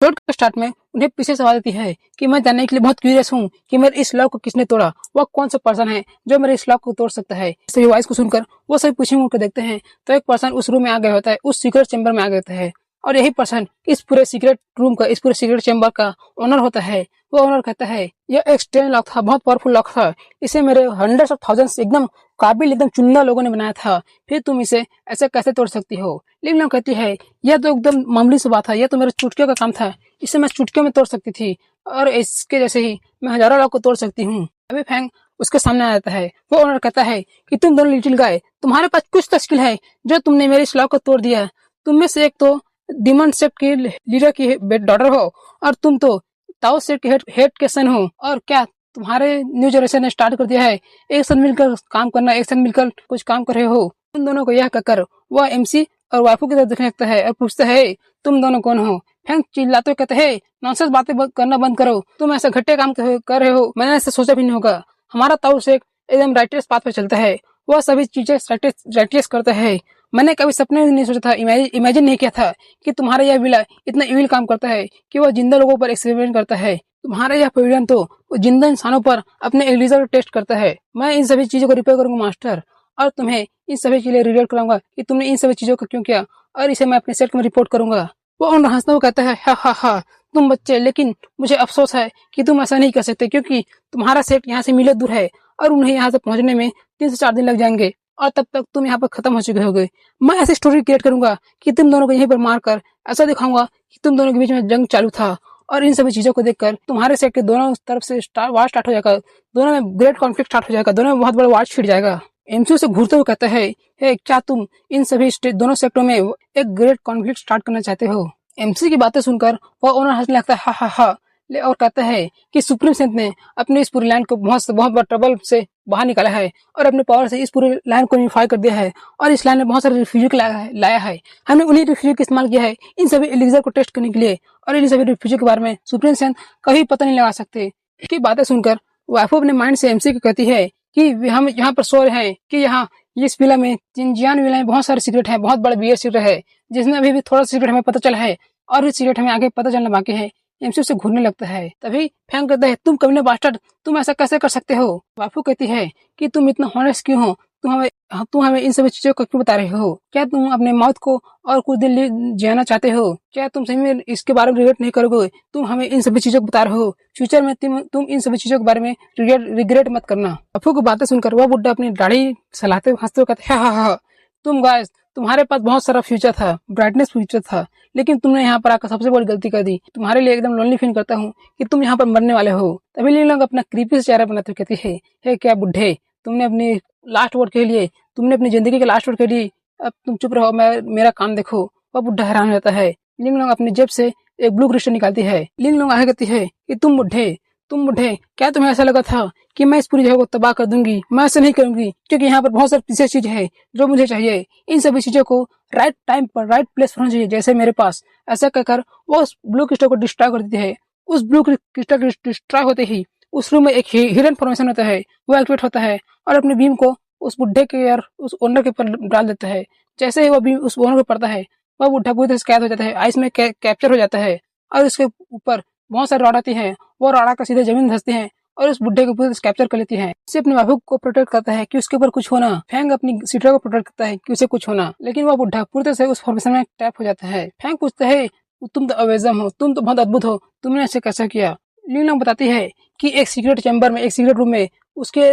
Episode के start में उन्हें पीछे सवाल देती है कि मैं जानने के लिए बहुत क्यूरियस हूँ कि मेरे इस लॉक को किसने तोड़ा, वह कौन सा पर्सन है जो मेरे इस लॉक को तोड़ सकता है। सभी वॉइस को सुनकर वो सभी पीछे मुड़कर देखते हैं तो एक पर्सन उस रूम में आ गया होता है, उस सीक्रेट चैम्बर में आ गया होता है और यही पर्सन इस पूरे सीक्रेट रूम का, इस पूरे सीक्रेट चैम्बर का ओनर होता है। वो ओनर कहता है यह एक स्टेन लॉक था, बहुत पावरफुल लॉक था, इसे मेरे हंड्रेड्स ऑफ थाउजेंड्स एकदम काबिल, एकदम चुनिंदा लोगों ने बनाया था, फिर तुम इसे ऐसे कैसे तोड़ सकती हो। लिंग लॉन्ग कहती है यह तो एकदम मामूली सी बात है, यह तो मेरे चुटकियों का काम था, इसे मैं चुटकियों में तोड़ सकती थी और इसके जैसे ही मैं हजारों लॉक को तोड़ सकती हूँ। अभी फैंग उसके सामने आ जाता है। वो ओनर कहता है कि तुम दोनों लिटिल गाय, तुम्हारे पास कुछ तो स्किल है जो तुमने मेरे इस लॉक को तोड़ दिया। तुम में से एक तो डिमन सेट की लीडर की डॉटर हो और तुम तो ताओ सेट के हेड के सन हो, और क्या तुम्हारे न्यू जनरेशन ने स्टार्ट कर दिया है एक साथ मिलकर काम करना, एक साथ मिलकर कुछ काम कर रहे हो। उन दोनों को यह कहकर वह एमसी और वाइफू की तरफ देखने लगता है और पूछता है तुम दोनों कौन हो। फैंग चिल्लाते हुए कहते हैं नॉनसेंस बातें करना बंद करो, तुम ऐसा घट्टे काम कर रहे हो, मैंने ऐसा सोचा भी नहीं होगा। हमारा ताऊ शेख एकदम राइटियस पाथ पे चलता है, वह सभी चीजें राइटियस करता है। मैंने कभी सपने में नहीं सोचा था, इमेजिन नहीं किया था कि तुम्हारा यह विला इतना इविल काम करता है कि वह जिंदा लोगों पर एक्सपेरिमेंट करता है। तुम्हारा यह पवेलियन तो जिंदा इंसानों पर अपने एलिजा टेस्ट करता है। मैं इन सभी चीजों को रिपेयर करूंगा मास्टर, और तुम्हें इन सभी के लिए रिलेट कराऊंगा कि तुमने इन सभी चीजों को क्यों किया, और इसे मैं अपने सेट में रिपोर्ट करूंगा। वो उन हंसता हुआ कहता है हा हा हा, तुम बच्चे, लेकिन मुझे अफसोस है कि तुम ऐसा नहीं कर सकते क्योंकि तुम्हारा सेट यहाँ से मीलों दूर है और उन्हें यहाँ से पहुंचने में 3 से 4 दिन लग जाएंगे और तब तक तुम यहाँ पर खत्म हो चुके होगे। मैं ऐसी स्टोरी क्रिएट करूंगा कि तुम दोनों को यहीं पर मारकर ऐसा दिखाऊंगा कि तुम दोनों के बीच में जंग चालू था, और इन सभी चीजों को देखकर तुम्हारे सेट के दोनों तरफ से वार स्टार्ट हो जाएगा, दोनों में ग्रेट कॉन्फ्लिक्ट स्टार्ट हो जाएगा, दोनों में बहुत बड़ा वार छिड़ जाएगा। एमसीयू से घूरते हुए कहता है क्या तुम इन सभी दोनों सेक्टरों में एक ग्रेट कॉन्फ्लिक्ट स्टार्ट करना चाहते हो। एमसी की बातें सुनकर वह ओनर हंसने लगता है हा हा हा, और कहता है कि सुप्रीम सेंट ने अपने इस पूरी लैंड को बहुत बड़ा ट्रबल से बाहर निकाला है और अपने पावर से इस पूरे लैंड को यूनिफाई कर दिया है, और इस लैंड में बहुत सारे रिफ्यूजी लाया है। हमने उन्हीं रिफ्यूजी का इस्तेमाल किया है इन सभी एलिक्सर को टेस्ट करने के लिए, और इन सभी रिफ्यूजी के बारे में सुप्रीम सेंट कभी पता नहीं लगा सकते। इसकी बातें सुनकर वाइफो अपने माइंड से एमसी को कहती है कि हम यहाँ पर सो रहे हैं कि यहाँ इस विला में, जिनजियान विला में बहुत सारे सीक्रेट है, बहुत बड़ा बियर सीक्रेट है जिसमें अभी भी थोड़ा सीक्रेट हमें पता चला है और इस सीक्रेट हमें आगे पता चलना बाकी है। एमसी से घूरने लगता है। तभी फैंग कहता है तुम कमीने बास्टर्ड, तुम ऐसा कैसे कर सकते हो। वाइफू कहती है कि तुम इतना हॉनेस्ट क्यों हो, तुम हमें इन सभी चीजों को क्यों बता रहे हो, क्या तुम अपने मौत को और कुछ दिन जियाना चाहते हो, क्या तुम सही में इसके बारे में रिग्रेट नहीं करोगे, तुम हमें इन सभी चीजों को बता रहे हो, फ्यूचर में तुम इन सभी चीजों के बारे में रिग्रेट मत करना। वाइफू की बातें सुनकर वह बुड्ढा अपनी दाढ़ी सहलाते हुए हंसते हुए कहते हैं हा, तुम गाइस, तुम्हारे पास बहुत सारा फ्यूचर था, ब्राइटनेस फ्यूचर था, लेकिन तुमने यहाँ पर आकर सबसे बड़ी गलती कर दी। तुम्हारे लिए एकदम लोनली फील करता हूँ कि तुम यहाँ पर मरने वाले हो। तभी लिंग लॉन्ग अपना क्रीपी चेहरा बनाते हुए कहती है क्या बुढ़े, तुमने अपनी लास्ट वर्ड के लिए, तुमने अपनी जिंदगी के लास्ट वर्ड के लिए अब तुम चुप रहो, मेरा काम देखो। वह बुढ़ा हैरान हो जाता है। लिंग लॉन्ग अपनी जेब से एक ब्लू क्रिस्टल निकालती है। लिंग लॉन्ग आगे कहती है कि तुम बुढ़े, क्या तुम्हें ऐसा लगा था कि मैं इस पूरी जगह को तबाह कर दूंगी। मैं ऐसा नहीं करूंगी क्योंकि यहाँ पर बहुत सारी प्रीशियस चीज है जो मुझे चाहिए। इन सभी चीजों को राइट टाइम पर राइट प्लेस पर होना चाहिए, जैसे मेरे पास। ऐसा कहकर वो उस ब्लू क्रिस्टल को डिस्ट्रॉय कर देती है। उस ब्लू क्रिस्टल डिस्ट्रॉय होते ही उस रूम में एक हिडन फॉर्मेशन होता है, वो एक्टिवेट होता है और अपने बीम को उस बुढ़े के और उस ओनर के ऊपर डाल देता है। जैसे ही वो बीम उस ओनर को पड़ता है, वह बुढ़ा पूरी तरह से कैद हो जाता है, आइस में कैप्चर हो जाता है, और उसके ऊपर बहुत सारी रॉड आती है। वो रॉड आकर सीधे जमीन धंसती है और उस बुढ़े को पूरी तरह कैप्चर कर लेती है। इसे अपने बाबू को प्रोटेक्ट करता है कि उसके ऊपर कुछ होना। फैंग अपनी सीटर को प्रोटेक्ट करता है कि उसे कुछ होना, लेकिन वह बुढ़ा पूरी तरह से उस फॉर्मेशन में टैप हो जाता है। फैंग पूछता है तुम तो अवेजम हो, तुम तो बहुत अद्भुत हो, तुमने ऐसे कैसा किया। लिंग लॉन्ग बताती है कि एक सीक्रेट चैम्बर में, एक सीक्रेट रूम में उसके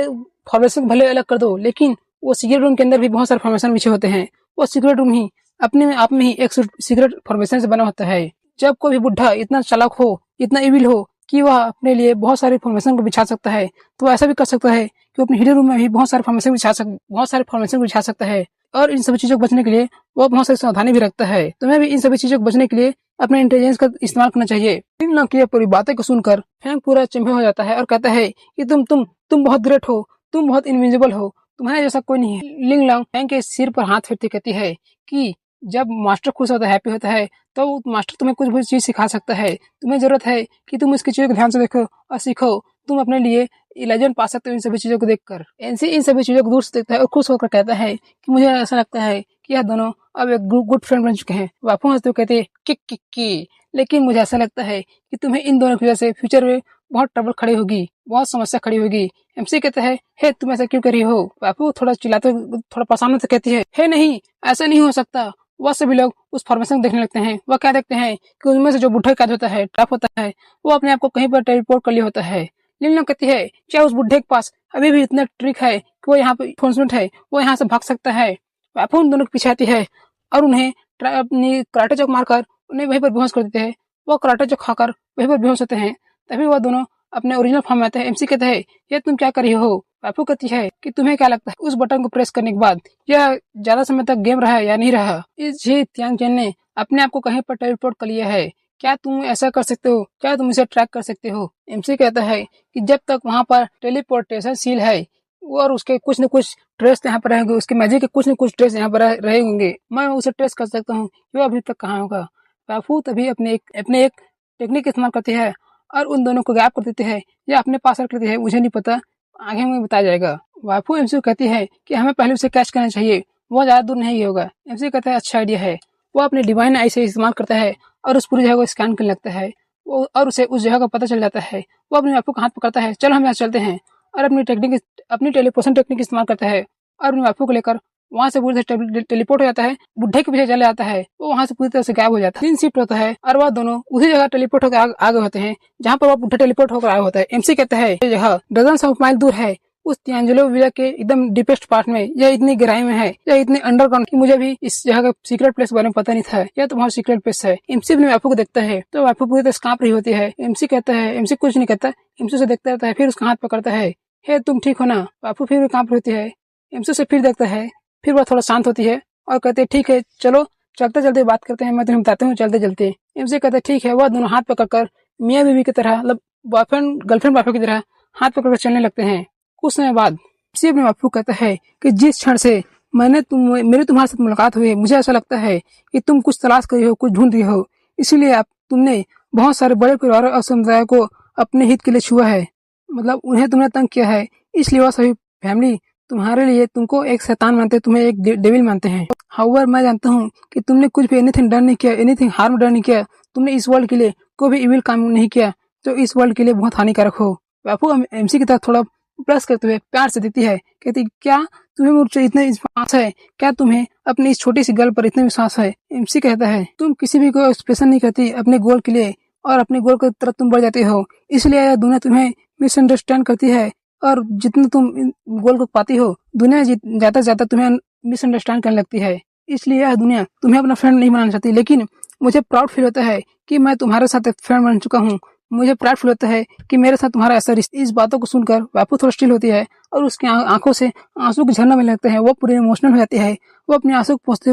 फॉर्मेशन भले अलग कर दो, लेकिन वो सीक्रेट रूम के अंदर भी बहुत सारे फॉर्मेशन पीछे होते हैं। वो सीक्रेट रूम ही अपने में आप में ही एक सीक्रेट फॉर्मेशन से बना होता है। जब कोई भी बुढ़ा इतना चालाक हो, इतना इविल हो कि वह अपने लिए बहुत सारे फॉर्मेशन को बिछा सकता है, तो ऐसा भी कर सकता है कि अपने हिडन रूम में भी बहुत सारे फॉर्मेशन बिछा सकता है। और इन सभी चीजों को बचने के लिए वो बहुत सारी सावधानी भी रखता है। तुम्हें भी इन सभी चीजों को बचने के लिए अपने इंटेलिजेंस का इस्तेमाल करना चाहिए। लिंग लॉन्ग की पूरी बातें को सुनकर फैंग पूरा चिंभे हो जाता है और कहता है कि तुम बहुत ग्रेट हो, तुम बहुत इनविजिबल हो, तुम्हारे जैसा कोई नहीं है। लिंग लॉन्ग फैंग के सिर पर हाथ फेरती कहती है कि जब मास्टर खुश होता है, हैप्पी होता है, तो मास्टर तुम्हें कुछ भी चीज सिखा सकता है। तुम्हें जरूरत है कि तुम इसकी चीजों को ध्यान से देखो और सीखो। तुम अपने लिए लेजेंड पा सकते हो इन सभी चीजों को देखकर। एनसी इन सभी चीजों को दूर से देखता है और खुश होकर कहता है कि मुझे ऐसा लगता है कि यह दोनों अब एक गुड फ्रेंड बन चुके हैं। वापू हंसते हुए कहते हैं कि लेकिन मुझे ऐसा लगता है कि तुम्हें इन दोनों की वजह से फ्यूचर में बहुत ट्रबल खड़ी होगी, बहुत समस्या खड़ी होगी। एमसी कहता है, हे तुम ऐसा क्यों कर रही हो? पापू थोड़ा चिल्लाते थोड़ा परेशान होते कहती है, हे नहीं, ऐसा नहीं हो सकता। वह सभी लोग उस फॉर्मेशन को देखने लगते हैं। वह क्या देखते हैं कि उनमें से जो बुढ़ा कैद होता है, ट्रैप होता है, वो अपने आप को कहीं पर टेलीपोर्ट कर लिया होता है। लिलियन कहती है, क्या उस बुढ़े के पास अभी भी इतना ट्रिक है कि वो यहाँ पे एनफोर्समेंट है, वो यहाँ से भाग सकता है? पापू उन दोनों के पीछे आती है और उन्हें अपनी कराटे चौक मारकर उन्हें वहीं पर बेहोश कर देते हैं। वो कराटे चौक खाकर वहीं पर बेहोश होते हैं। तभी वह दोनों अपने ओरिजिनल फॉर्म में आते हैं। एमसी कहते हैं, ये तुम क्या कर रही हो? पापू कहती है कि तुम्हें क्या लगता है उस बटन को प्रेस करने के बाद यह ज्यादा समय तक गेम रहा है या नहीं रहा? इस जी त्यांगचेन ने अपने आप को कहीं पर टेलीपोर्ट कर लिया है। क्या तुम ऐसा कर सकते हो? क्या तुम इसे ट्रैक कर सकते हो? एमसी कहता है कि जब तक वहां पर टेलीपोर्टेशन सील है और उसके कुछ न कुछ ट्रेस यहाँ पर रहेंगे, उसके मैजिक के कुछ न कुछ ट्रेस यहाँ पर रहे होंगे, मैं उसे ट्रेस कर सकता हूँ वो अभी तक कहाँ होगा। पापू तभी अपने एक टेक्निक इस्तेमाल करती है और उन दोनों को गैप कर देते हैं या अपने पास रख लेते हैं, मुझे नहीं पता, आगे हमें बताया जाएगा। वाइफू एमसी को कहती है कि हमें पहले उसे कैच करना चाहिए, वो ज्यादा दूर नहीं होगा। एमसी कहता है अच्छा आइडिया है। वो अपने डिवाइन आई से इस्तेमाल करता है और उस पूरी जगह को स्कैन करने लगता है और उसे उस जगह का पता चल जाता है। वो अपने वाइफू का हाथ पकड़ता है, चलो हम यहाँ चलते हैं, और अपनी टेलीपोर्टेशन टेक्निक इस्तेमाल करता है और अपनी वाइफू को लेकर वहां से पूरी तरह टेलीपोर्ट हो जाता है। बुढ़े के पीछे चले जाता है, वो वहां से पूरी तरह से गायब हो जाता है। 3 शिफ्ट होता है और वह दोनों उसी जगह टेलीपोर्ट होकर आगे होते हैं जहाँ पर वह बुढ़ा टेलीपोर्ट होकर आगे होता है। एमसी कहता है ये जगह डजन ऑफ माइल दूर है, उस तियांजलो विला के एकदम डीपेस्ट पार्ट में, यह इतनी गहराई में है, यह इतनी अंडरग्राउंड कि मुझे भी इस जगह का सीक्रेट प्लेस के बारे में पता नहीं था, यह तो बहुत सीक्रेट प्लेस है। एमसी अपने वाइफू को देखता है तो वाइफू पूरी तरह कांप रही होती है। एमसी कहता है, एमसी कुछ नहीं कहता, एमसी से देखता रहता है, फिर उसका हाथ पकड़ता है, हे तुम ठीक हो ना? वाइफू फिर कांप रही होती है। एमसी से फिर देखता है, फिर वह थोड़ा शांत होती है और कहते हैं ठीक है चलो चलते चलते बात करते हैं, मैं तुम्हें बताता हूँ चलते चलते। एमसी कहते हैं ठीक है। वह दोनों हाथ पकड़कर मियाँ बीवी की तरह, मतलब बॉयफ्रेंड गर्लफ्रेंड बॉयफ्रेंड की तरह हाथ पकड़कर चलने लगते हैं। कुछ समय बाद एमसी अपने बापू कहता है कि जिस क्षण से मेरी तुम्हारे साथ मुलाकात हुई है, मुझे ऐसा लगता है कि तुम कुछ तलाश कर रही हो, कुछ ढूंढ रही हो, इसीलिए तुमने बहुत सारे बड़े परिवारों और समुदाय को अपने हित के लिए छुआ है, मतलब उन्हें तुमने तंग किया है, इसलिए वह सभी फैमिली तुम्हारे लिए तुमको एक शैतान मानते हैं, तुम्हें एक डेविल मानते हैं। हाउएवर मैं जानता हूँ कि तुमने कुछ भी एनीथिंग डन नहीं किया, एनीथिंग हार्म डन नहीं किया, तुमने इस वर्ल्ड के लिए कोई भी इविल काम नहीं किया जो इस वर्ल्ड के लिए बहुत हानिकारक हो। बापू एमसी की तरफ थोड़ा प्लस करते हुए प्यार से देती है, कहती क्या तुम्हें मुझसे इतना विश्वास है? क्या तुम्हें अपनी इस छोटी सी गर्ल पर इतना विश्वास है? एमसी कहता है तुम किसी भी को एक्सप्रेशन नहीं करती अपने गोल के लिए और अपने गोल की तरफ तुम बढ़ जाती हो, इसलिए यह दुनिया तुम्हें मिसअंडरस्टैंड करती है और जितना तुम गोल को पाती हो दुनिया ज्यादा से ज्यादा तुम्हें मिसअंडरस्टैंड करने लगती है, इसलिए यह दुनिया तुम्हें अपना फ्रेंड नहीं बनाना चाहती। लेकिन मुझे प्राउड फील होता है कि मैं तुम्हारे साथ एक फ्रेंड बन चुका हूँ, मुझे प्राउड फील होता है कि मेरे साथ तुम्हारा ऐसा रिश्ता। इस बातों को सुनकर वापू थोड़ा स्टिल होती है और उसकी आंखों से आंसू के झरना मिलने लगते हैं, वो पूरी इमोशनल हो जाती है, वो अपने आंसू पहुंच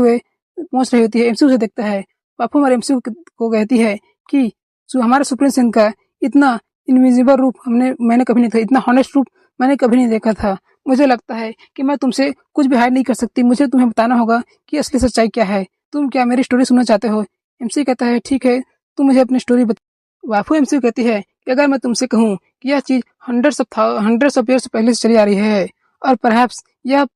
रही होती है। एमसी उसे देखता है, वापू हमारे एमसी को कहती है कि हमारे सुप्रीम सेन का इतना इनविजिबल रूप मैंने कभी नहीं था, इतना हॉनेस्ट रूप मैंने कभी नहीं देखा था। मुझे लगता है कि मैं तुमसे कुछ भी हाइड नहीं कर सकती, मुझे तुम्हें बताना होगा कि असली सच्चाई क्या है। तुम क्या मेरी स्टोरी सुनना चाहते हो? एमसी कहता है ठीक है, तुम मुझे अपनी स्टोरी बता। वाफू एमसी कहती है कि अगर मैं तुमसे कहूँ कि यह चीज हंड्रेड्स ऑफ ईयर्स पहले से चली आ रही है और परहैप्स यह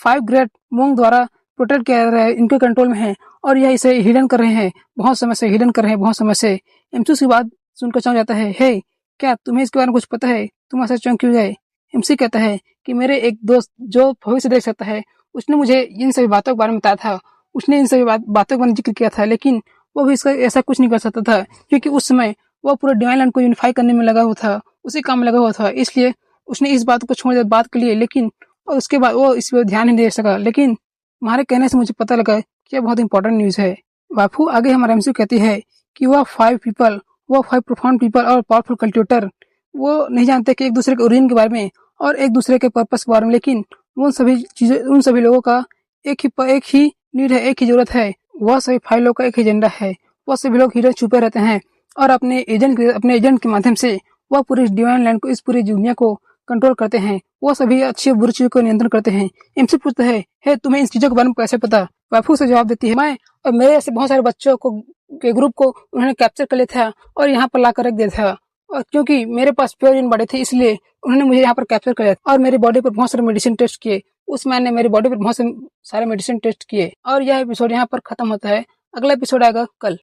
5 ग्रेट मोंग द्वारा प्रोटेक्ट किया जा रहा है, इनके कंट्रोल में है और यह इसे हिडन कर रहे हैं, बहुत समय से हिडन कर रहे हैं, बहुत समय से। एमसी की बात सुनकर चौंक जाता है, हे क्या तुम्हें इसके बारे में कुछ पता है? तुम ऐसा चौंक क्यों गए? एमसी कहता है कि मेरे एक दोस्त जो भविष्य देख सकता है, उसने मुझे इन सभी बातों के बारे में बताया था, उसने इन सभी बातों के बारे में जिक्र किया था, लेकिन वो भी इसका ऐसा कुछ नहीं कर सकता था क्योंकि उस समय वो पूरे डिवाइन लैंड को यूनिफाई करने में लगा हुआ था, उसी काम में लगा हुआ था, इसलिए उसने इस बात को छोड़ दिया बात के लिए, लेकिन और उसके बाद वो इस पर ध्यान नहीं दे सका। लेकिन तुम्हारे कहने से मुझे पता लगा कि यह बहुत इंपॉर्टेंट न्यूज है। वाफू आगे हमारा एमसी कहती है कि वह 5 प्रोफाउंड पीपल और पावरफुल कल्टिवेटर वो नहीं जानते कि एक दूसरे के ओरिजिन के बारे में और एक दूसरे के पर्पस के बारे में, लेकिन उन सभी लोगों का एक ही नीड है, एक ही जरूरत है, वह सभी 5 लोगों का एक ही एजेंडा है। वह सभी लोग हिडन छुपे रहते हैं और अपने एजेंट के माध्यम से वह पूरी डिवाइन लैंड को, इस पूरी दुनिया को कंट्रोल करते हैं, वो सभी अच्छी और बुरी चीजों को नियंत्रण करते हैं। एमसी पूछता है तुम्हें इन चीजों के बारे में कैसे पता? वाफू से जवाब देती है, मैं और मेरे ऐसे बहुत सारे बच्चों को के ग्रुप को उन्होंने कैप्चर कर लिया था और यहाँ पर लाकर रख दिया था, और क्योंकि मेरे पास प्योर इन बॉडी थी इसलिए उन्होंने मुझे यहाँ पर कैप्चर कर लिया और मेरी बॉडी पर बहुत सारे मेडिसिन टेस्ट किए। उस मैन ने मेरी बॉडी पर बहुत सारे मेडिसिन टेस्ट किए। और यह एपिसोड यहाँ पर खत्म होता है। अगला एपिसोड आएगा कल।